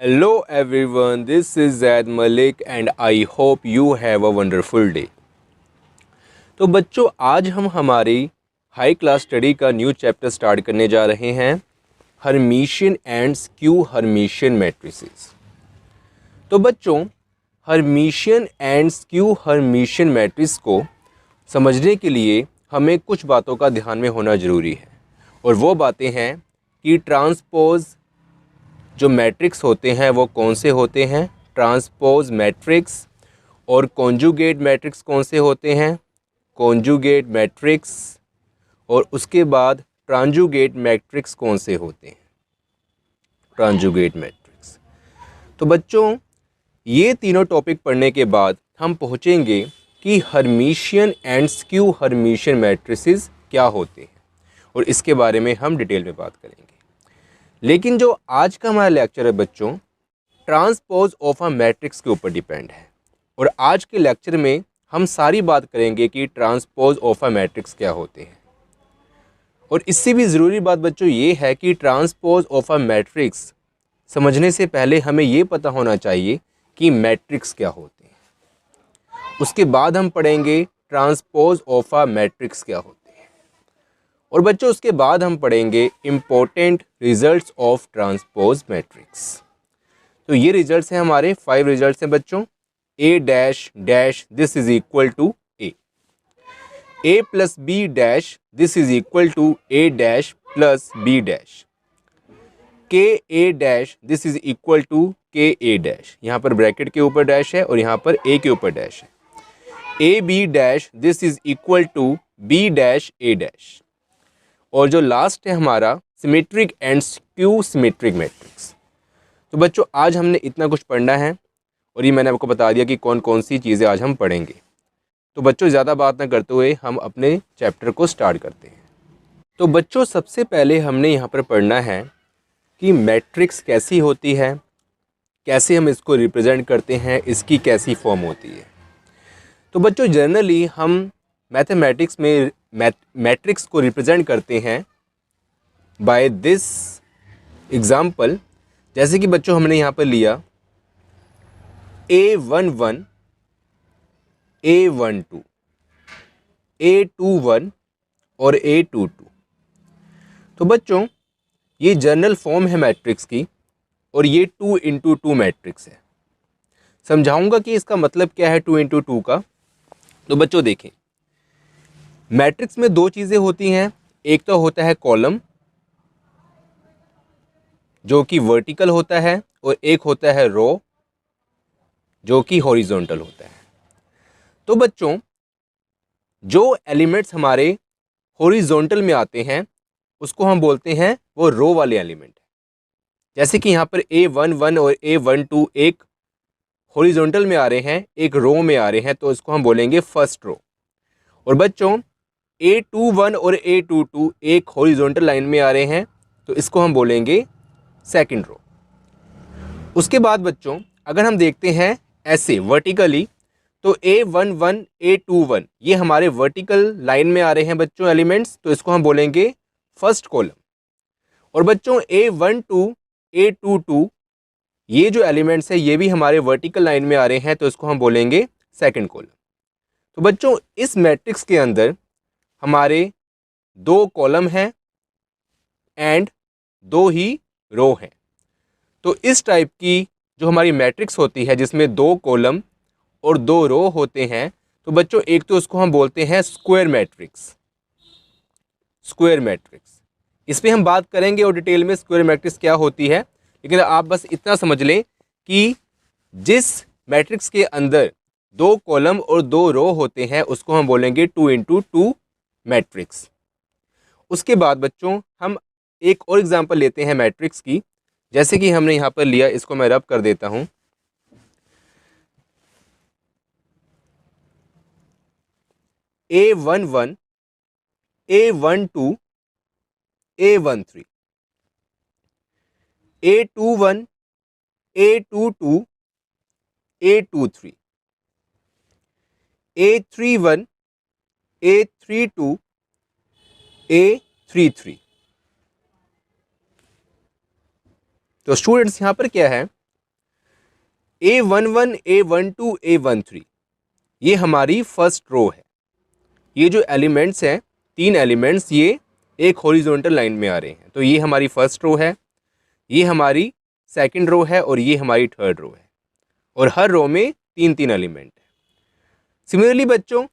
Hello everyone, this is Zaid Malik and I hope you have a wonderful day। तो बच्चों आज हम हमारी हाई क्लास स्टडी का न्यू चैप्टर स्टार्ट करने जा रहे हैं, Hermitian and skew Hermitian matrices. तो बच्चों Hermitian and skew Hermitian matrix को समझने के लिए हमें कुछ बातों का ध्यान में होना ज़रूरी है, और वो बातें हैं कि ट्रांसपोज जो मैट्रिक्स होते हैं वो कौन से होते हैं, ट्रांसपोज मैट्रिक्स, और कॉन्जुगेट मैट्रिक्स कौन से होते हैं, कॉन्जुगेट मैट्रिक्स, और उसके बाद ट्रांजुगेट मैट्रिक्स कौन से होते हैं, ट्रांजुगेट मैट्रिक्स। तो बच्चों ये तीनों टॉपिक पढ़ने के बाद हम पहुँचेंगे कि Hermitian and skew Hermitian matrices क्या होते हैं, और इसके बारे में हम डिटेल में बात करेंगे। लेकिन जो आज का हमारा लेक्चर है बच्चों, ट्रांसपोज ऑफ अ मैट्रिक्स के ऊपर डिपेंड है, और आज के लेक्चर में हम सारी बात करेंगे कि ट्रांसपोज ऑफ अ मैट्रिक्स क्या होते हैं। और इससे भी ज़रूरी बात बच्चों ये है कि ट्रांसपोज ऑफ अ मैट्रिक्स समझने से पहले हमें ये पता होना चाहिए कि मैट्रिक्स क्या होते हैं। उसके बाद हम पढ़ेंगे ट्रांसपोज ऑफ अ मैट्रिक्स क्या होते हैं, और बच्चों उसके बाद हम पढ़ेंगे important results of transpose matrix. तो ये रिजल्ट्स हैं हमारे 5 रिजल्ट्स हैं बच्चों। A dash dash this is equal to A plus B dash this is equal to A dash plus B dash, K A dash this is equal to K A dash, यहाँ पर bracket के ऊपर dash है और यहाँ पर ए के ऊपर डैश है। A B dash this is equal to B dash A dash, और जो लास्ट है हमारा symmetric and skew symmetric matrix. तो बच्चों आज हमने इतना कुछ पढ़ना है, और ये मैंने आपको बता दिया कि कौन कौन सी चीज़ें आज हम पढ़ेंगे। तो बच्चों ज़्यादा बात ना करते हुए हम अपने चैप्टर को स्टार्ट करते हैं। तो बच्चों सबसे पहले हमने यहाँ पर पढ़ना है कि मैट्रिक्स कैसी होती है, कैसे हम इसको रिप्रेजेंट करते हैं, इसकी कैसी फॉर्म होती है। तो बच्चों जनरली हम मैथमेटिक्स में मैट्रिक्स को रिप्रेजेंट करते हैं बाय दिस एग्जाम्पल। जैसे कि बच्चों हमने यहाँ पर लिया A11, A12, A21 और A22। तो बच्चों ये जनरल फॉर्म है मैट्रिक्स की, और ये 2 इंटू 2 मैट्रिक्स है। समझाऊंगा कि इसका मतलब क्या है 2 इंटू 2 का। तो बच्चों देखें, मैट्रिक्स में दो चीज़ें होती हैं, एक तो होता है कॉलम जो कि वर्टिकल होता है, और एक होता है रो जो कि हॉरिजॉन्टल होता है। तो बच्चों जो एलिमेंट्स हमारे हॉरिजॉन्टल में आते हैं उसको हम बोलते हैं वो रो वाले एलिमेंट है। जैसे कि यहाँ पर A11 और A12 एक हॉरिजॉन्टल में आ रहे हैं, एक रो में आ रहे हैं, तो इसको हम बोलेंगे फर्स्ट रो। और बच्चों A21 और A22 एक हॉरिजॉन्टल लाइन में आ रहे हैं, तो इसको हम बोलेंगे सेकंड रो। उसके बाद बच्चों अगर हम देखते हैं ऐसे वर्टिकली, तो A11 A21 ये हमारे वर्टिकल लाइन में आ रहे हैं बच्चों एलिमेंट्स, तो इसको हम बोलेंगे फर्स्ट कॉलम। और बच्चों A12 A22 ये जो एलिमेंट्स है ये भी हमारे वर्टिकल लाइन में आ रहे हैं, तो इसको हम बोलेंगे सेकंड कॉलम। तो बच्चों इस मैट्रिक्स के अंदर हमारे 2 कॉलम हैं एंड 2 ही रो हैं। तो इस टाइप की जो हमारी मैट्रिक्स होती है जिसमें 2 कॉलम और 2 रो होते हैं, तो बच्चों एक तो उसको हम बोलते हैं स्क्वायर मैट्रिक्स। स्क्वायर मैट्रिक्स इस पर हम बात करेंगे और डिटेल में स्क्वायर मैट्रिक्स क्या होती है, लेकिन आप बस इतना समझ लें कि जिस मैट्रिक्स के अंदर 2 कॉलम और 2 रो होते हैं उसको हम बोलेंगे 2 इंटू 2 मैट्रिक्स। उसके बाद बच्चों हम एक और एग्जांपल लेते हैं मैट्रिक्स की। जैसे कि हमने यहाँ पर लिया, इसको मैं रब कर देता हूँ। A11 A12 A13, A21 A22 A23, A31 A32 A33। तो स्टूडेंट्स यहाँ पर क्या है, A11, A12, A13 ये हमारी फर्स्ट रो है। ये जो एलिमेंट्स हैं, 3 एलिमेंट्स, ये एक हॉरिजॉन्टल लाइन में आ रहे हैं। तो ये हमारी फर्स्ट रो है, ये हमारी सेकंड रो है और ये हमारी थर्ड रो है। और हर रो में 3-3 एलिमेंट है। सिमिलरली बच्चों,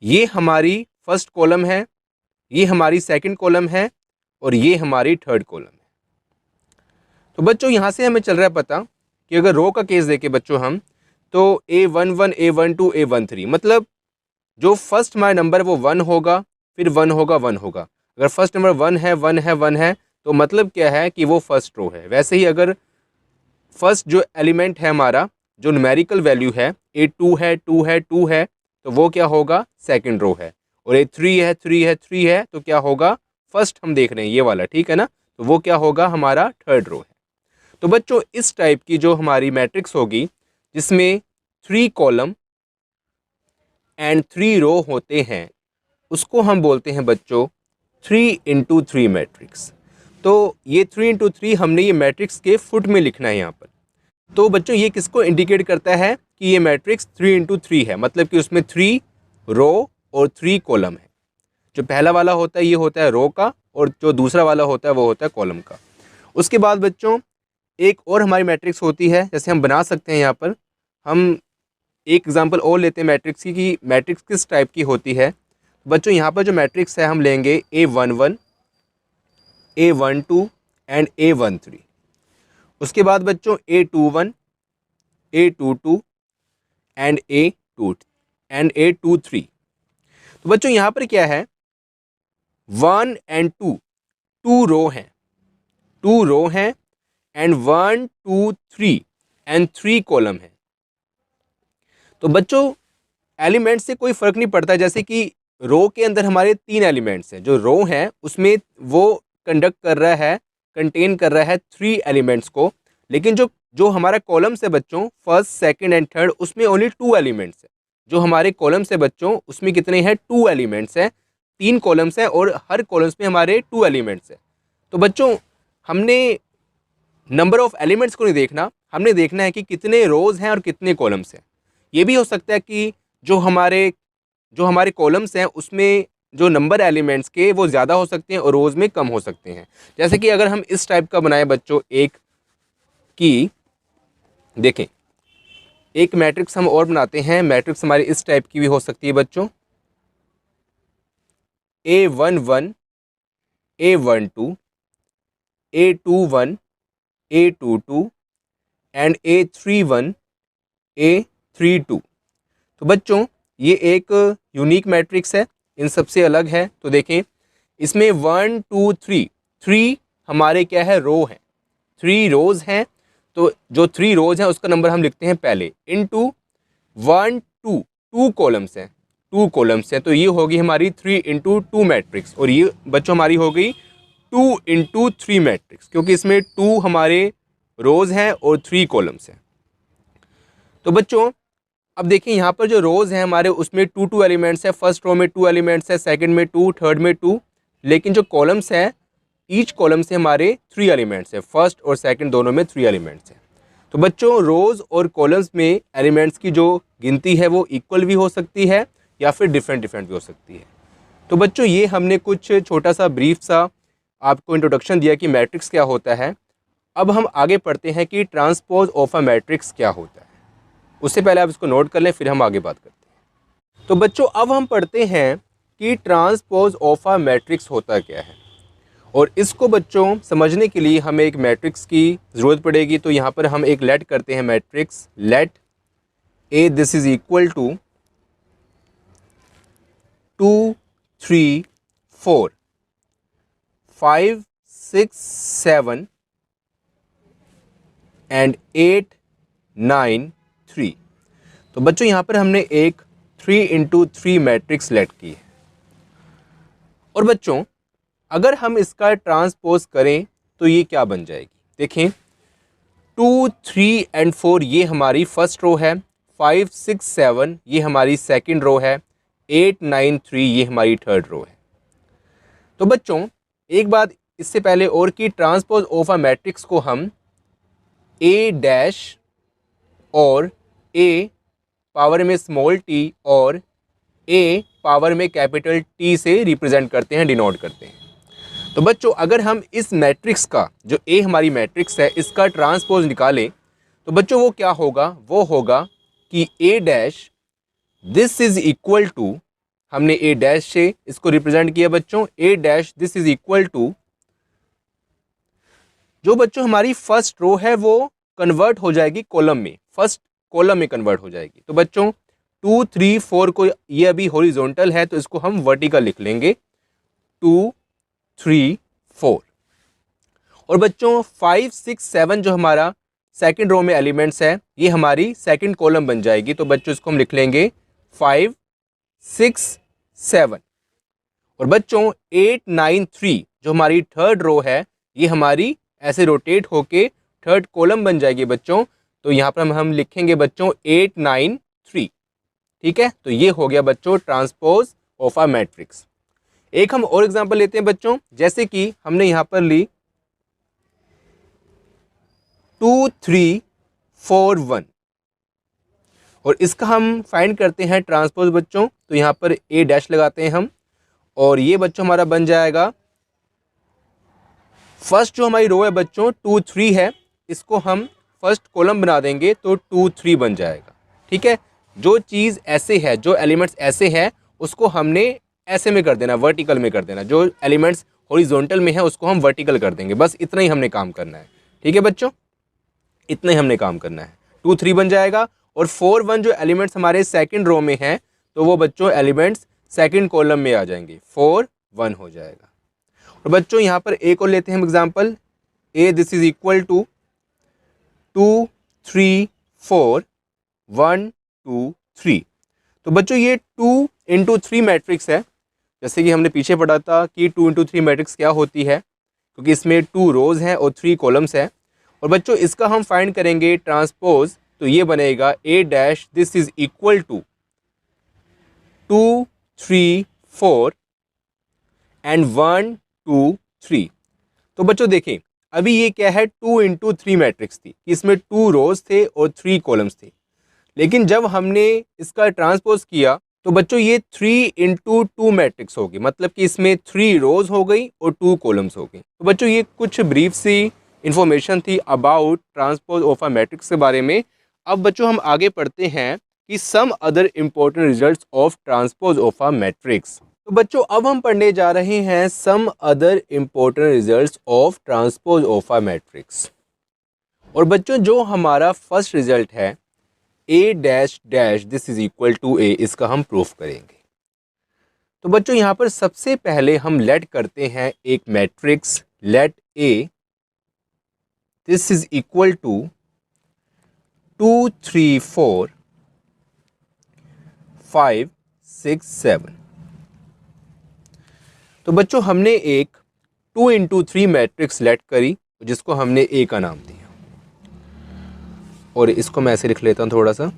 ये हमारी फर्स्ट कॉलम है, ये हमारी सेकंड कॉलम है और ये हमारी थर्ड कॉलम है। तो बच्चों यहाँ से हमें चल रहा है पता कि अगर रो का केस देखें बच्चों हम, तो A11, A12, A13 मतलब जो फर्स्ट हमारा नंबर वो 1 होगा, फिर 1 होगा, 1 होगा। अगर फर्स्ट नंबर 1 है, 1 है, 1 है, तो मतलब क्या है कि वो फर्स्ट रो है। वैसे ही अगर फर्स्ट जो एलिमेंट है हमारा, जो न्यूमेरिकल वैल्यू है, A2 है, 2 है, 2 है, तो वो क्या होगा, सेकंड रो है। और A3 है, 3 है, 3 है, तो क्या होगा, फर्स्ट हम देख रहे हैं ये वाला, ठीक है ना, तो वो क्या होगा, हमारा थर्ड रो है। तो बच्चों इस टाइप की जो हमारी मैट्रिक्स होगी, जिसमें 3 कॉलम एंड 3 रो होते हैं, उसको हम बोलते हैं बच्चों 3x3 मैट्रिक्स। तो ये 3x3 हमने ये मैट्रिक्स के फुट में लिखना है यहाँ पर। तो बच्चों ये किसको इंडिकेट करता है कि ये मैट्रिक्स 3x3 है, मतलब कि उसमें 3 रो और 3 कॉलम है। जो पहला वाला होता है ये होता है रो का, और जो दूसरा वाला होता है वो होता है कॉलम का। उसके बाद बच्चों एक और हमारी मैट्रिक्स होती है, जैसे हम बना सकते हैं यहाँ पर, हम एक एग्जांपल और लेते हैं मैट्रिक्स की, कि मैट्रिक्स किस टाइप की होती है। बच्चों यहाँ पर जो मैट्रिक्स है हम लेंगे A11, A12 एंड A13। उसके बाद बच्चों A21, A22 एंड A23। तो बच्चों यहाँ पर क्या है, 1 एंड 2 2 रो हैं, 2 रो हैं, एंड 1, 2, 3 एंड 3 कॉलम है। तो बच्चों एलिमेंट से कोई फर्क नहीं पड़ता, जैसे कि रो के अंदर हमारे 3 एलिमेंट्स हैं, जो रो हैं उसमें वो कंडक्ट कर रहा है, कंटेन कर रहा है 3 एलिमेंट्स को। लेकिन जो जो हमारा कॉलम्स है बच्चों, फर्स्ट, सेकंड एंड थर्ड, उसमें ओनली 2 एलिमेंट्स है। जो हमारे कॉलम्स है बच्चों, उसमें कितने हैं, 2 एलिमेंट्स हैं, 3 कॉलम्स हैं और हर कॉलम्स में हमारे 2 एलिमेंट्स हैं। तो बच्चों हमने नंबर ऑफ एलिमेंट्स को नहीं देखना, हमने देखना है कि कितने रोज हैं और कितने कॉलम्स हैं। ये भी हो सकता है कि जो हमारे कॉलम्स हैं उसमें जो नंबर एलिमेंट्स के वो ज़्यादा हो सकते हैं और रोज़ में कम हो सकते हैं। जैसे कि अगर हम इस टाइप का बनाए बच्चों, एक की देखें, एक मैट्रिक्स हम और बनाते हैं। मैट्रिक्स हमारी इस टाइप की भी हो सकती है बच्चों, A11, A12, A21, A22 and A31, A32। तो बच्चों ये एक यूनिक मैट्रिक्स है, इन सबसे अलग है। तो देखें इसमें 1, 2, 3 हमारे क्या है, रो हैं, 3 रोज हैं। तो जो 3 रोज हैं उसका नंबर हम लिखते हैं पहले, इनटू 1, 2 कॉलम्स हैं, 2 कॉलम्स हैं। तो ये होगी हमारी 3x2 मैट्रिक्स। और ये बच्चों हमारी हो गई 2x3 मैट्रिक्स, क्योंकि इसमें 2 हमारे रोज हैं और 3 कॉलम्स हैं। तो बच्चों अब देखिए यहाँ पर जो रोज़ हैं हमारे, उसमें 2 एलिमेंट्स है। फर्स्ट रो में 2 एलिमेंट्स है, सेकंड में 2, थर्ड में 2। लेकिन जो कॉलम्स हैं, ईच कॉलम से हमारे 3 एलिमेंट्स है, फर्स्ट और सेकंड दोनों में 3 एलिमेंट्स हैं। तो बच्चों रोज़ और कॉलम्स में एलिमेंट्स की जो गिनती है वो इक्वल भी हो सकती है या फिर डिफरेंट भी हो सकती है। तो बच्चों ये हमने कुछ छोटा सा ब्रीफ सा आपको इंट्रोडक्शन दिया कि मैट्रिक्स क्या होता है। अब हम आगे पढ़ते हैं कि ट्रांसपोज ऑफ अ मैट्रिक्स क्या होता है। उससे पहले आप इसको नोट कर लें, फिर हम आगे बात करते हैं। तो बच्चों अब हम पढ़ते हैं कि ट्रांसपोज ऑफ अ मैट्रिक्स होता क्या है। और इसको बच्चों समझने के लिए हमें एक मैट्रिक्स की ज़रूरत पड़ेगी। तो यहाँ पर हम एक लेट करते हैं matrix, let A this is equal to 2, 3, 4, 5, 6, 7 and 8, 9, 3। तो बच्चों यहाँ पर हमने एक 3x3 मैट्रिक्स लेट की है। और बच्चों अगर हम इसका ट्रांसपोज करें तो ये क्या बन जाएगी, देखें 2, 3 एंड 4 ये हमारी फर्स्ट रो है, 5, 6, 7 ये हमारी सेकंड रो है, 8, 9, 3 ये हमारी थर्ड रो है। तो बच्चों एक बात इससे पहले और कि ट्रांसपोज ऑफ अ मैट्रिक्स को हम A डैश और a पावर में स्मॉल t और a पावर में कैपिटल T से रिप्रेजेंट करते हैं, डिनोट करते हैं। तो बच्चों अगर हम इस मैट्रिक्स का, जो A हमारी मैट्रिक्स है, इसका ट्रांसपोज निकालें तो बच्चों वो क्या होगा, वो होगा कि A dash this is equal to, हमने A डैश से इसको रिप्रेजेंट किया बच्चों, A dash this is equal to, जो बच्चों हमारी फर्स्ट रो है वो कन्वर्ट हो जाएगी कॉलम में, फर्स्ट कॉलम में कन्वर्ट हो जाएगी। तो बच्चों 2 3 4 को, ये अभी हॉरिजॉन्टल है तो इसको हम वर्टिकल लिख लेंगे, 2 3 4। और बच्चों 5 6 7 जो हमारा सेकंड रो में एलिमेंट्स है, ये हमारी सेकंड कॉलम बन जाएगी। तो बच्चों इसको हम लिख लेंगे 5 6 7। और बच्चों 8 9 3 जो हमारी थर्ड रो है, ये हमारी ऐसे रोटेट होके थर्ड कॉलम बन जाएगी बच्चों। तो यहाँ पर हम लिखेंगे बच्चों 8 9 3। ठीक है, तो ये हो गया बच्चों ट्रांसपोज ऑफ अ मैट्रिक्स। एक हम और एग्जांपल लेते हैं बच्चों, जैसे कि हमने यहाँ पर ली 2 3 4 1 और इसका हम फाइंड करते हैं ट्रांसपोज बच्चों। तो यहाँ पर A डैश लगाते हैं हम, और ये बच्चों हमारा बन जाएगा, फर्स्ट जो हमारी रो है बच्चों 2 3 है, इसको हम फर्स्ट कॉलम बना देंगे तो 2 3 बन जाएगा। ठीक है, जो चीज़ ऐसे है, जो एलिमेंट्स ऐसे है, उसको हमने ऐसे में कर देना, वर्टिकल में कर देना। जो एलिमेंट्स हॉरिजॉन्टल में है उसको हम वर्टिकल कर देंगे। बस इतना ही हमने काम करना है। ठीक है बच्चों, इतना ही हमने काम करना है। 2 3 बन जाएगा, और 4 1 जो एलिमेंट्स हमारे सेकंड रो में हैं, तो वो बच्चों एलिमेंट्स सेकंड कॉलम में आ जाएंगे, 4 1 हो जाएगा। और बच्चों यहाँ पर एक और लेते हैं हम example, A this is equal to 2 3 4 1 2 3। तो बच्चों ये 2 इंटू 3 मैट्रिक्स है। जैसे कि हमने पीछे पढ़ा था कि 2 इंटू 3 मैट्रिक्स क्या होती है, क्योंकि इसमें 2 रोज हैं और 3 कॉलम्स हैं। और बच्चों इसका हम फाइंड करेंगे ट्रांसपोज, तो ये बनेगा A dash this is equal to 2 3 4 and 1 2 3। तो बच्चों देखें, अभी ये क्या है, 2 इंटू 3 मैट्रिक्स थी, इसमें 2 रोज थे और 3 कॉलम्स थे। लेकिन जब हमने इसका ट्रांसपोज किया तो बच्चों ये 3 इंटू 2 मैट्रिक्स होगी, मतलब कि इसमें 3 रोज हो गई और 2 कॉलम्स हो गई। तो बच्चों ये कुछ ब्रीफ सी इंफॉर्मेशन थी about transpose of a matrix के बारे में। अब बच्चों हम आगे पढ़ते हैं कि some other important results of transpose of a matrix. तो बच्चों अब हम पढ़ने जा रहे हैं some other important results of transpose of a matrix. और बच्चों जो हमारा फर्स्ट रिजल्ट है A dash dash this is equal to A, इसका हम प्रूफ करेंगे। तो बच्चों यहाँ पर सबसे पहले हम लेट करते हैं एक matrix, let A this is equal to 2 3 4 5 6 7। तो बच्चों हमने एक 2 इंटू 3 मैट्रिक्स लेट करी, जिसको हमने A का नाम दिया, और इसको मैं ऐसे लिख लेता हूं थोड़ा सा,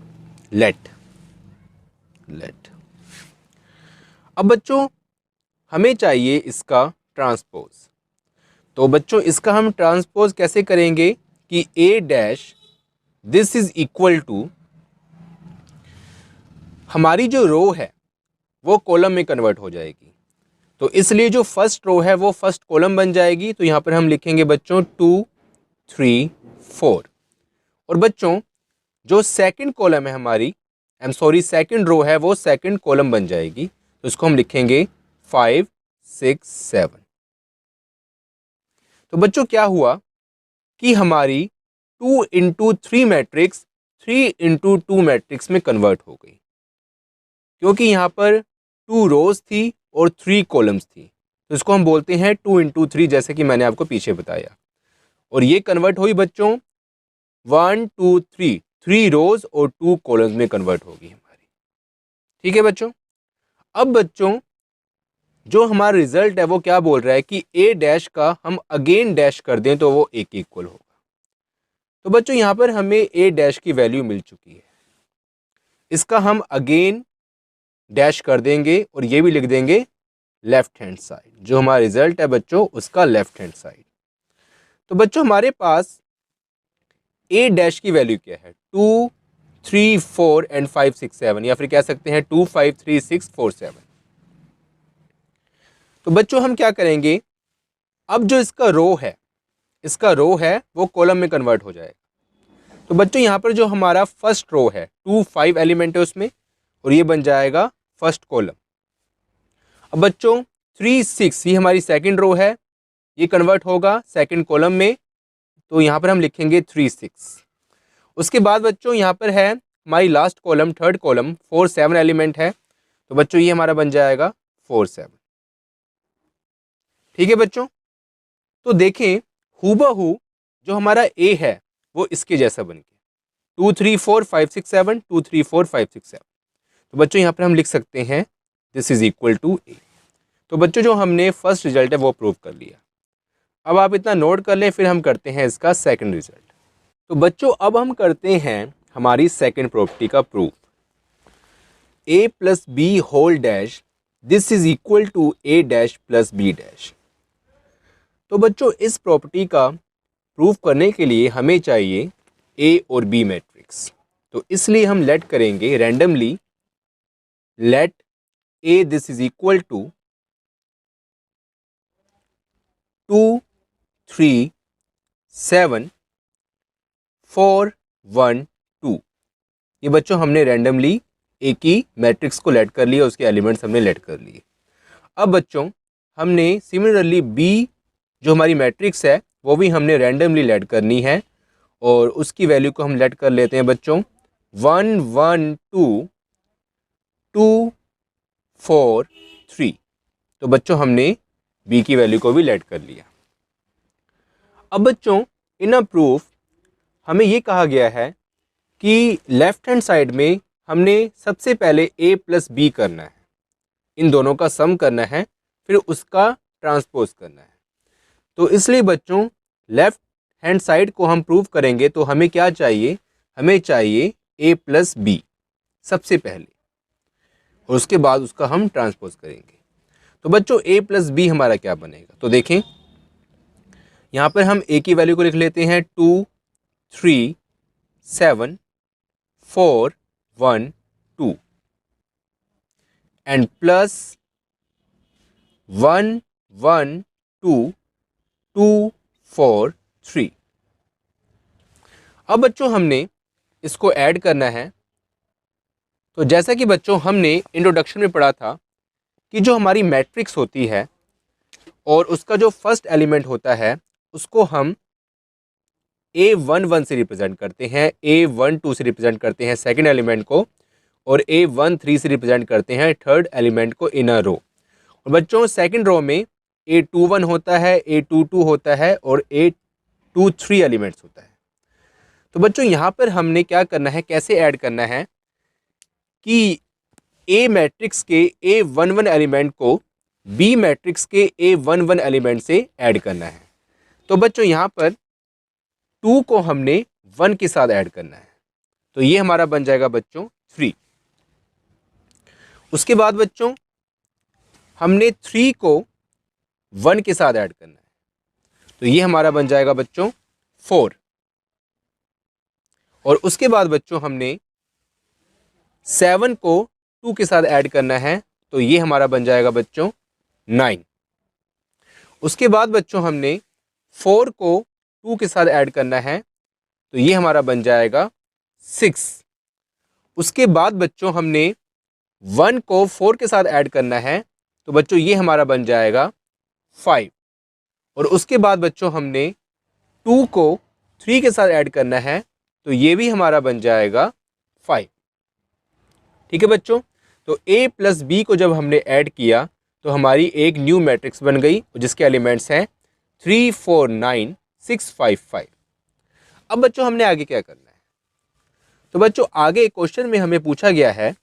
लेट। अब बच्चों हमें चाहिए इसका ट्रांसपोज। तो बच्चों इसका हम ट्रांसपोज कैसे करेंगे कि A dash this is equal to, हमारी जो रो है वो कॉलम में कन्वर्ट हो जाएगी, तो इसलिए जो फर्स्ट रो है वो फर्स्ट कॉलम बन जाएगी। तो यहाँ पर हम लिखेंगे बच्चों 2 3 4। और बच्चों जो सेकंड कॉलम है हमारी, सेकंड रो है, वो सेकंड कॉलम बन जाएगी। तो इसको हम लिखेंगे 5 6 7। तो बच्चों क्या हुआ कि हमारी 2 इंटू 3 मैट्रिक्स 3 इंटू 2 मैट्रिक्स में कन्वर्ट हो गई, क्योंकि यहाँ पर 2 रोज थी और 3 कॉलम्स थी। तो इसको हम बोलते हैं 2 इंटू 3, जैसे कि मैंने आपको पीछे बताया। और ये कन्वर्ट हुई बच्चों 1 2 3, 3 रोज और 2 कॉलम्स में कन्वर्ट होगी हमारी। ठीक है बच्चों, अब बच्चों जो हमारा रिजल्ट है वो क्या बोल रहा है कि A डैश का हम अगेन डैश कर दें तो वो A के इक्वल होगा। तो बच्चों यहाँ पर हमें A डैश की वैल्यू मिल चुकी है, इसका हम अगेन डैश कर देंगे और ये भी लिख देंगे लेफ्ट हैंड साइड, जो हमारा रिजल्ट है बच्चों उसका लेफ्ट हैंड साइड। तो बच्चों हमारे पास A डैश की वैल्यू क्या है, 2 3, 4 एंड 5, 6, 7, या फिर कह सकते हैं 2, 5, 3, 6, 4, 7। तो बच्चों हम क्या करेंगे, अब जो इसका रो है वो कॉलम में कन्वर्ट हो जाएगा। तो बच्चों यहाँ पर जो हमारा फर्स्ट रो है 2, 5 एलिमेंट है उसमें, और ये बन जाएगा फर्स्ट कॉलम। अब बच्चों 3, 6 ये हमारी सेकंड रो है, ये कन्वर्ट होगा सेकंड कॉलम में, तो यहाँ पर हम लिखेंगे 3, 6। उसके बाद बच्चों यहाँ पर है हमारी last column, third column, 4, 7 element है, तो बच्चों ये हमारा बन जाएगा 4, 7। ठीक है बच्चों, तो देखें हूबहू जो हमारा ए है वो इसके जैसा बन गया, 2, 3, 4, 5, 6, 7, 2, 3, 4, 5, 6, 7। तो बच्चों यहाँ पर हम लिख सकते हैं this is equal to A. तो बच्चों जो हमने फर्स्ट रिजल्ट है वो प्रूव कर लिया। अब आप इतना नोट कर लें, फिर हम करते हैं इसका सेकंड रिजल्ट। तो बच्चों अब हम करते हैं हमारी सेकंड प्रॉपर्टी का proof. a plus b whole dash this is equal to a dash plus b dash. तो बच्चों इस प्रॉपर्टी का प्रूफ करने के लिए हमें चाहिए a और b मैट्रिक्स। तो इसलिए हम लेट करेंगे randomly, let a this is equal to 2, 3, 7, 4, 1, 2। ये बच्चों हमने रैंडमली ए की मैट्रिक्स को लेट कर लिया, उसके एलिमेंट्स हमने लेट कर लिए। अब बच्चों हमने सिमिलरली बी जो हमारी मैट्रिक्स है वो भी हमने रैंडमली लेट करनी है, और उसकी वैल्यू को हम लेट कर लेते हैं बच्चों 1, 1, 2, 2, 4, 3। तो बच्चों हमने बी की वैल्यू को भी लेट कर लिया। अब बच्चों इन अ प्रूफ हमें ये कहा गया है कि लेफ्ट हैंड साइड में हमने सबसे पहले a प्लस बी करना है, इन दोनों का सम करना है, फिर उसका ट्रांसपोज करना है। तो इसलिए बच्चों लेफ्ट हैंड साइड को हम प्रूव करेंगे तो हमें क्या चाहिए, हमें चाहिए a प्लस बी सबसे पहले, और उसके बाद उसका हम ट्रांसपोज करेंगे। तो बच्चों a प्लस बी हमारा क्या बनेगा, तो देखें यहाँ पर हम a की वैल्यू को लिख लेते हैं 2, 3, 7, 4, 1, 2 एंड प्लस 1, 1, 2, 2, 4, 3। अब बच्चों हमने इसको ऐड करना है। तो जैसा कि बच्चों हमने इंट्रोडक्शन में पढ़ा था कि जो हमारी मैट्रिक्स होती है और उसका जो फर्स्ट एलिमेंट होता है उसको हम A11 से रिप्रेजेंट करते हैं, A12 से रिप्रेजेंट करते हैं सेकंड एलिमेंट को, और A13 से रिप्रेजेंट करते हैं थर्ड एलिमेंट को इन अ रो। और बच्चों सेकंड रो में A21 होता है, A22 होता है और A23 एलिमेंट्स होता है। तो बच्चों यहाँ पर हमने क्या करना है, कैसे ऐड करना है कि A मैट्रिक्स के A11 एलिमेंट को B मैट्रिक्स के A11 एलिमेंट से ऐड करना है। तो बच्चों यहाँ पर 2 को हमने 1 के साथ ऐड करना है, तो ये हमारा बन जाएगा बच्चों 3। उसके बाद बच्चों हमने 3 को 1 के साथ ऐड करना है, तो ये हमारा बन जाएगा बच्चों 4। और उसके बाद बच्चों हमने 7 को 2 के साथ ऐड करना है, तो ये हमारा बन जाएगा बच्चों 9। उसके बाद बच्चों हमने 4 को 2 के साथ ऐड करना है, तो ये हमारा बन जाएगा 6। उसके बाद बच्चों हमने 1 को 4 के साथ ऐड करना है, तो बच्चों ये हमारा बन जाएगा 5। और उसके बाद बच्चों हमने 2 को 3 के साथ ऐड करना है, तो ये भी हमारा बन जाएगा 5। ठीक है बच्चों, तो A प्लस बी को जब हमने ऐड किया तो हमारी एक न्यू मैट्रिक्स बन गई जिसके एलिमेंट्स हैं 3, 4, 9, 6, 5, 5। अब बच्चों हमने आगे क्या करना है, तो बच्चों आगे क्वेश्चन में हमें पूछा गया है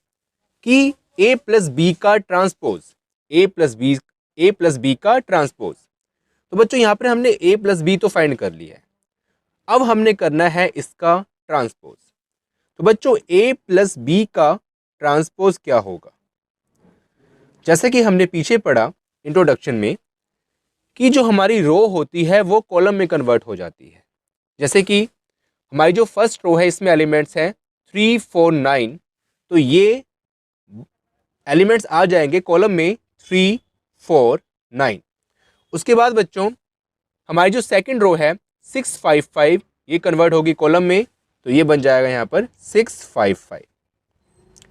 कि A प्लस बी का ट्रांसपोज, A प्लस बी का ट्रांसपोज। तो बच्चों यहाँ पर हमने A प्लस बी तो फाइंड कर लिया है, अब हमने करना है इसका ट्रांसपोज। तो बच्चों A प्लस बी का ट्रांसपोज क्या होगा, जैसे कि हमने पीछे पढ़ा इंट्रोडक्शन में कि जो हमारी रो होती है वो कॉलम में कन्वर्ट हो जाती है। जैसे कि हमारी जो फर्स्ट रो है इसमें एलिमेंट्स हैं 3 4 9, तो ये एलिमेंट्स आ जाएंगे कॉलम में 3 4 9। उसके बाद बच्चों हमारी जो सेकंड रो है 6 5 5, ये कन्वर्ट होगी कॉलम में, तो ये बन जाएगा यहाँ पर 6 5 5।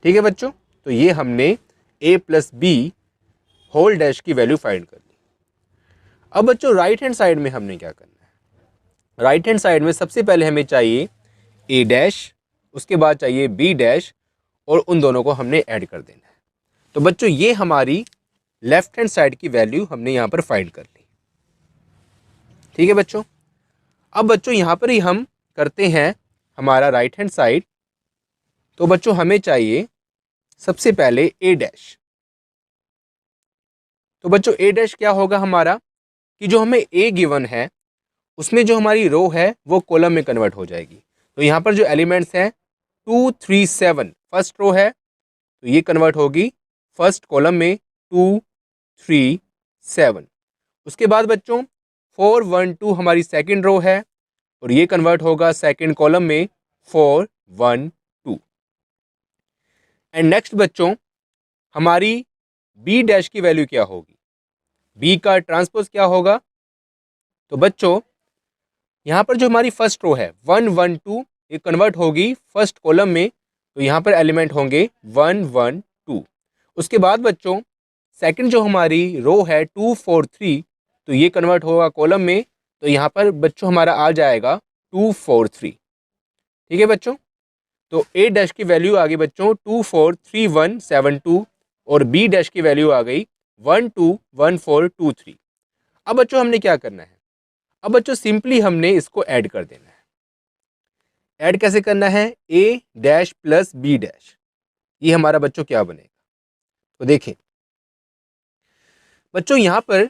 ठीक है बच्चों, तो ये हमने a plus b whole dash की वैल्यू फाइंड कर ली। अब बच्चों राइट हैंड साइड में हमने क्या करना है, राइट हैंड साइड में सबसे पहले हमें चाहिए a डैश, उसके बाद चाहिए b डैश, और उन दोनों को हमने ऐड कर देना है। तो बच्चों ये हमारी लेफ्ट हैंड साइड की वैल्यू हमने यहाँ पर फाइंड कर ली। ठीक है बच्चों, अब बच्चों यहाँ पर ही हम करते हैं हमारा राइट हैंड साइड। तो बच्चों हमें चाहिए सबसे पहले a डैश। तो बच्चों a डैश क्या होगा हमारा, कि जो हमें a गिवन है उसमें जो हमारी रो है वो कॉलम में कन्वर्ट हो जाएगी। तो यहाँ पर जो एलिमेंट्स हैं 2 3 7 फर्स्ट रो है, तो ये कन्वर्ट होगी फर्स्ट कॉलम में 2 3 7। उसके बाद बच्चों 4 1 2 हमारी सेकंड रो है, और ये कन्वर्ट होगा सेकंड कॉलम में 4 1 2। एंड नेक्स्ट बच्चों हमारी b डैश की वैल्यू क्या होगी, b का ट्रांसपोज क्या होगा। तो बच्चों यहाँ पर जो हमारी फर्स्ट रो है 1 1 2, ये कन्वर्ट होगी फर्स्ट कॉलम में, तो यहाँ पर एलिमेंट होंगे 1 1 2। उसके बाद बच्चों सेकंड जो हमारी रो है 2 4 3, तो ये कन्वर्ट होगा कॉलम में, तो यहाँ पर बच्चों हमारा आ जाएगा 2 4 3। ठीक है बच्चों, तो a डैश की वैल्यू आ गई बच्चों 2 4 3 1 7 2, और b डैश की वैल्यू आ गई 1 2 1 4 2 3। अब बच्चों हमने क्या करना है, अब बच्चों सिंपली हमने इसको ऐड कर देना है। ऐड कैसे करना है, a dash plus b dash, ये हमारा बच्चों क्या बनेगा। तो देखें बच्चों यहाँ पर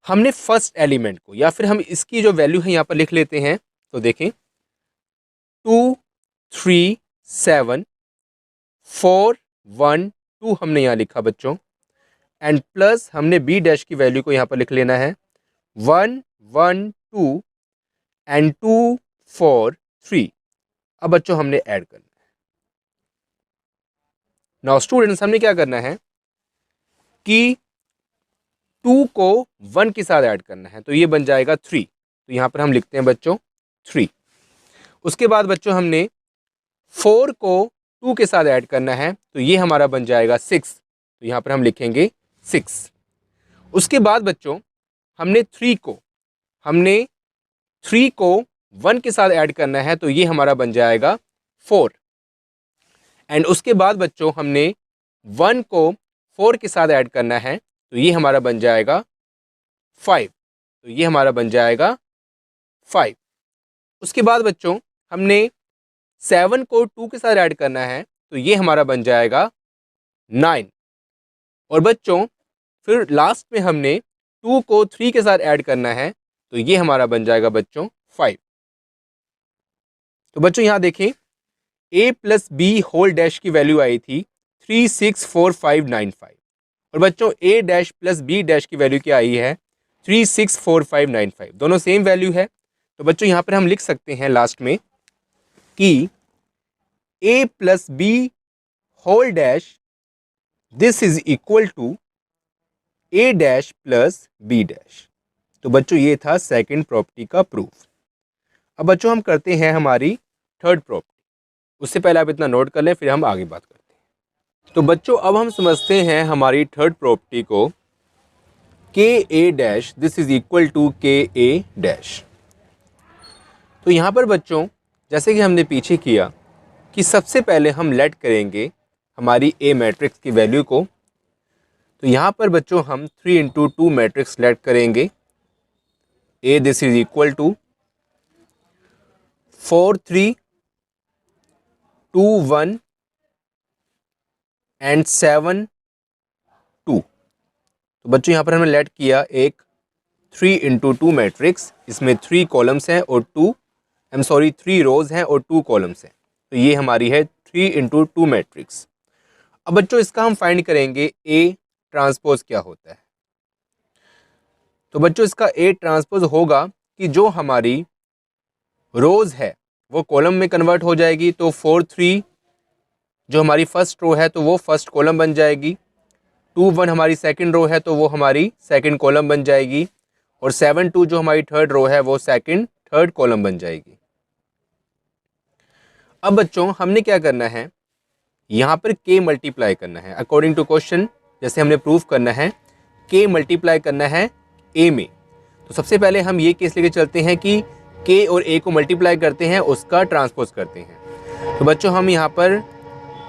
हमने फर्स्ट एलिमेंट को, या फिर हम इसकी जो वैल्यू है यहाँ पर लिख लेते हैं। तो देखें 2 3 7 4 1 2 हमने यहाँ लिखा बच्चों, एंड प्लस हमने b डैश की वैल्यू को यहाँ पर लिख लेना है 1 1 2 एंड 2 4 3। अब बच्चों हमने ऐड करना है। नाउ स्टूडेंट्स हमने क्या करना है कि 2 को 1 के साथ ऐड करना है, तो ये बन जाएगा 3। तो यहाँ पर हम लिखते हैं बच्चों 3। उसके बाद बच्चों हमने 4 को 2 के साथ ऐड करना है, तो ये हमारा बन जाएगा 6। तो यहाँ पर हम लिखेंगे 6। उसके बाद बच्चों हमने 3 को 1 के साथ ऐड करना है, तो ये हमारा बन जाएगा 4। एंड उसके बाद बच्चों हमने 1 को 4 के साथ ऐड करना है, तो ये हमारा बन जाएगा 5। तो ये हमारा बन जाएगा 5। उसके बाद बच्चों हमने 7 को 2 के साथ ऐड करना है, तो ये हमारा बन जाएगा 9। और बच्चों फिर लास्ट में हमने 2 को 3 के साथ ऐड करना है, तो ये हमारा बन जाएगा बच्चों 5। तो बच्चों यहाँ देखें a plus b whole dash की वैल्यू आई थी 3 6 4 5 9 5, और बच्चों a dash plus b dash की वैल्यू क्या आई है 3 6 4 5 9 5, दोनों सेम वैल्यू है। तो बच्चों यहाँ पर हम लिख सकते हैं लास्ट में कि a plus b whole dash this is equal to a dash plus b dash. तो बच्चों ये था सेकंड प्रॉपर्टी का प्रूफ। अब बच्चों हम करते हैं हमारी थर्ड प्रॉपर्टी। उससे पहले आप इतना नोट कर लें, फिर हम आगे बात करते हैं। तो बच्चों अब हम समझते हैं हमारी थर्ड प्रॉपर्टी को, K A dash this is equal to K A dash. तो यहाँ पर बच्चों जैसे कि हमने पीछे किया कि सबसे पहले हम लेट करेंगे हमारी ए मैट्रिक्स की वैल्यू को। तो यहाँ पर बच्चों हम 3 इंटू 2 मैट्रिक्स लेट करेंगे। A this is equal to 4 3 2 1 and 7 2। तो बच्चों यहाँ पर हमने लेट किया एक 3 इंटू 2 मैट्रिक्स, इसमें 3 कॉलम्स हैं और 3 रोज हैं और 2 कॉलम्स हैं। तो ये हमारी है 3 इंटू 2 मैट्रिक्स। अब बच्चों इसका हम फाइंड करेंगे ए ट्रांसपोज क्या होता है। तो बच्चों इसका ए ट्रांसपोज होगा कि जो हमारी रोज है वो कॉलम में कन्वर्ट हो जाएगी, तो 4 3 जो हमारी फर्स्ट रो है तो वो फर्स्ट कॉलम बन जाएगी, 2 1 हमारी सेकंड रो है तो वो हमारी सेकंड कॉलम बन जाएगी, और 7 2 जो हमारी थर्ड रो है वो थर्ड कॉलम बन जाएगी। अब बच्चों हमने क्या करना है, यहाँ पर k मल्टीप्लाई करना है अकॉर्डिंग टू क्वेश्चन। जैसे हमने प्रूफ करना है k मल्टीप्लाई करना है a में, तो सबसे पहले हम ये केस लेके चलते हैं कि k और a को मल्टीप्लाई करते हैं, उसका ट्रांसपोज करते हैं। तो बच्चों हम यहाँ पर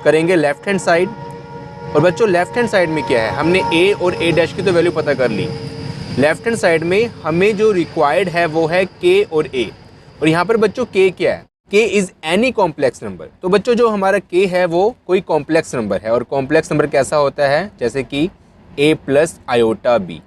करेंगे लेफ्ट हैंड साइड, और बच्चों लेफ्ट हैंड साइड में क्या है, हमने a और a डैश की तो वैल्यू पता कर ली। लेफ्ट हैंड साइड में हमें जो रिक्वायर्ड है वो है k और a, और यहाँ पर बच्चों k क्या है, k is any complex number. तो बच्चों जो हमारा k है वो कोई कॉम्प्लेक्स नंबर है, और कॉम्प्लेक्स नंबर कैसा होता है, जैसे कि a प्लस आयोटा b,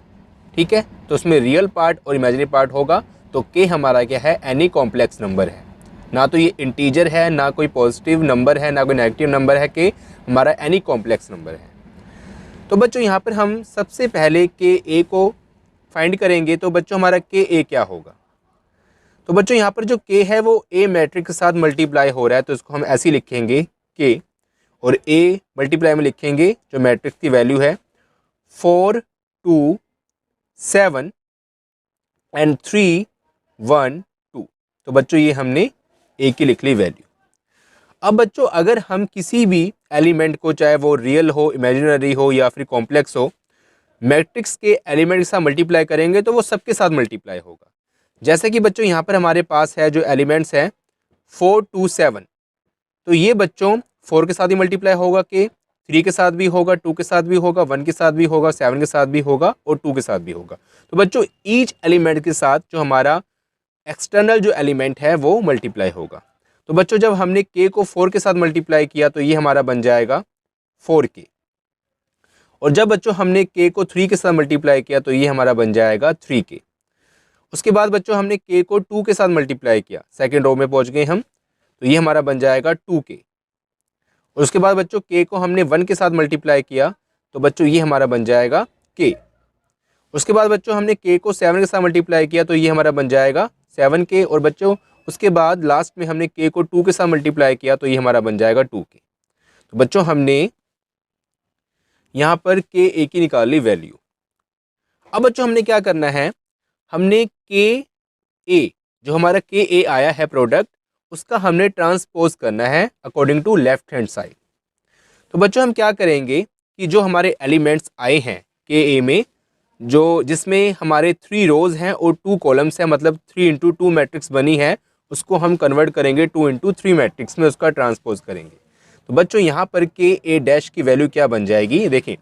ठीक है। तो उसमें रियल पार्ट और इमेजिनरी पार्ट होगा, तो k हमारा क्या है, एनी कॉम्प्लेक्स नंबर है। ना तो ये इंटीजर है, ना कोई पॉजिटिव नंबर है, ना कोई नेगेटिव नंबर है, k हमारा एनी कॉम्प्लेक्स नंबर है। तो बच्चों यहाँ पर हम सबसे पहले k a को फाइंड करेंगे, तो बच्चों हमारा k a क्या होगा। तो बच्चों यहाँ पर जो k है वो a मैट्रिक्स के साथ मल्टीप्लाई हो रहा है, तो इसको हम ऐसे ही लिखेंगे k, और a मल्टीप्लाई में लिखेंगे जो मैट्रिक्स की वैल्यू है 4 2 7 एंड 3 1 2। तो बच्चों ये हमने a की लिख ली वैल्यू। अब बच्चों अगर हम किसी भी एलिमेंट को, चाहे वो रियल हो, इमेजिनरी हो या फिर कॉम्प्लेक्स हो, मैट्रिक्स के एलिमेंट के साथ मल्टीप्लाई करेंगे तो वो सबके साथ मल्टीप्लाई होगा। जैसे कि बच्चों यहाँ पर हमारे पास है जो एलिमेंट्स हैं 4 2 7, तो ये बच्चों 4 के साथ ही मल्टीप्लाई होगा, के 3 के साथ भी होगा, 2 के साथ भी होगा, 1 के साथ भी होगा, 7 के साथ भी होगा, और 2 के साथ भी होगा। तो बच्चों ईच एलिमेंट के साथ जो हमारा एक्सटर्नल जो एलिमेंट है वो मल्टीप्लाई होगा। तो बच्चों जब हमने k को 4 के साथ मल्टीप्लाई किया तो ये हमारा बन जाएगा 4k, और जब बच्चों हमने k को 3 के साथ मल्टीप्लाई किया तो ये हमारा बन जाएगा 3k। उसके बाद बच्चों हमने k को 2 के साथ मल्टीप्लाई किया, सेकेंड रो में पहुंच गए हम, तो ये हमारा बन जाएगा 2k। और उसके बाद बच्चों k को हमने 1 के साथ मल्टीप्लाई किया, तो बच्चों ये हमारा बन जाएगा k। उसके बाद बच्चों हमने k को 7 के साथ मल्टीप्लाई किया, तो ये हमारा बन जाएगा 7k। और बच्चों उसके बाद लास्ट में हमने k को 2 के साथ मल्टीप्लाई किया, तो ये हमारा बन जाएगा 2k। तो बच्चों हमने यहाँ पर k a की निकाल ली वैल्यू। अब बच्चों हमने क्या करना है, हमने k a जो हमारा k a आया है प्रोडक्ट, उसका हमने ट्रांसपोज करना है according to left hand side. तो बच्चों हम क्या करेंगे कि जो हमारे एलिमेंट्स आए हैं k a में, जो जिसमें हमारे 3 रोज हैं और 2 कॉलम्स हैं, मतलब 3 इंटू 2 मैट्रिक्स बनी है, उसको हम कन्वर्ट करेंगे 2 इंटू 3 मैट्रिक्स में, उसका ट्रांसपोज करेंगे। तो बच्चों यहाँ पर k a डैश की वैल्यू क्या बन जाएगी, देखें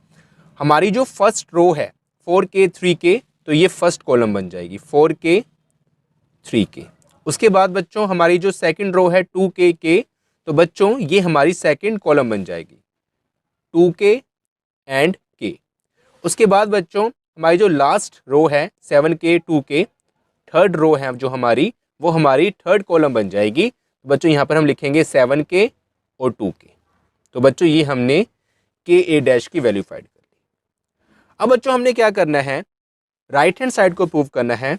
हमारी जो फर्स्ट रो है 4k 3k, तो ये फर्स्ट कॉलम बन जाएगी 4k 3k। उसके बाद बच्चों हमारी जो सेकंड रो है 2k k, तो बच्चों ये हमारी सेकंड कॉलम बन जाएगी 2k एंड k। उसके बाद बच्चों हमारी जो लास्ट रो है 7k 2k, थर्ड रो है जो हमारी, वो हमारी थर्ड कॉलम बन जाएगी। तो बच्चों यहाँ पर हम लिखेंगे 7k और 2k। तो बच्चों ये हमने k a डैश की वैल्यू फाइंड कर ली। अब बच्चों हमने क्या करना है, राइट हैंड साइड को प्रूव करना है,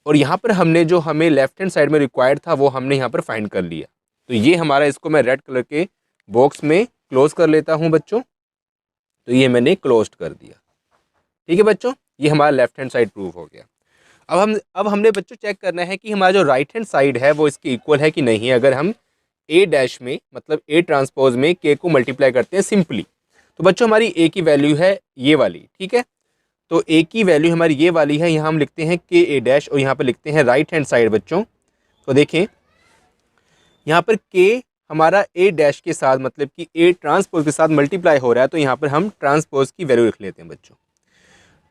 और यहाँ पर हमने जो हमें लेफ्ट हैंड साइड में रिक्वायर्ड था वो हमने यहाँ पर फाइंड कर लिया। तो ये हमारा, इसको मैं रेड कलर के बॉक्स में क्लोज कर लेता हूँ बच्चों, तो ये मैंने क्लोज कर दिया। ठीक है बच्चों, ये हमारा लेफ्ट हैंड साइड प्रूव हो गया। अब हमने बच्चों चेक करना है कि हमारा जो राइट हैंड साइड है वो इसके इक्वल है कि नहीं है। अगर हम a डैश में, मतलब a ट्रांसपोज में k को मल्टीप्लाई करते हैं सिंपली, तो बच्चों हमारी a की वैल्यू है ये वाली, ठीक है। तो a की वैल्यू हमारी ये वाली है, यहाँ हम लिखते हैं k a डैश, और यहाँ पर लिखते हैं राइट हैंड साइड बच्चों। तो देखें यहाँ पर k हमारा a डैश के साथ, मतलब कि a ट्रांसपोज के साथ मल्टीप्लाई हो रहा है, तो यहाँ पर हम ट्रांसपोज की वैल्यू लिख लेते हैं बच्चों।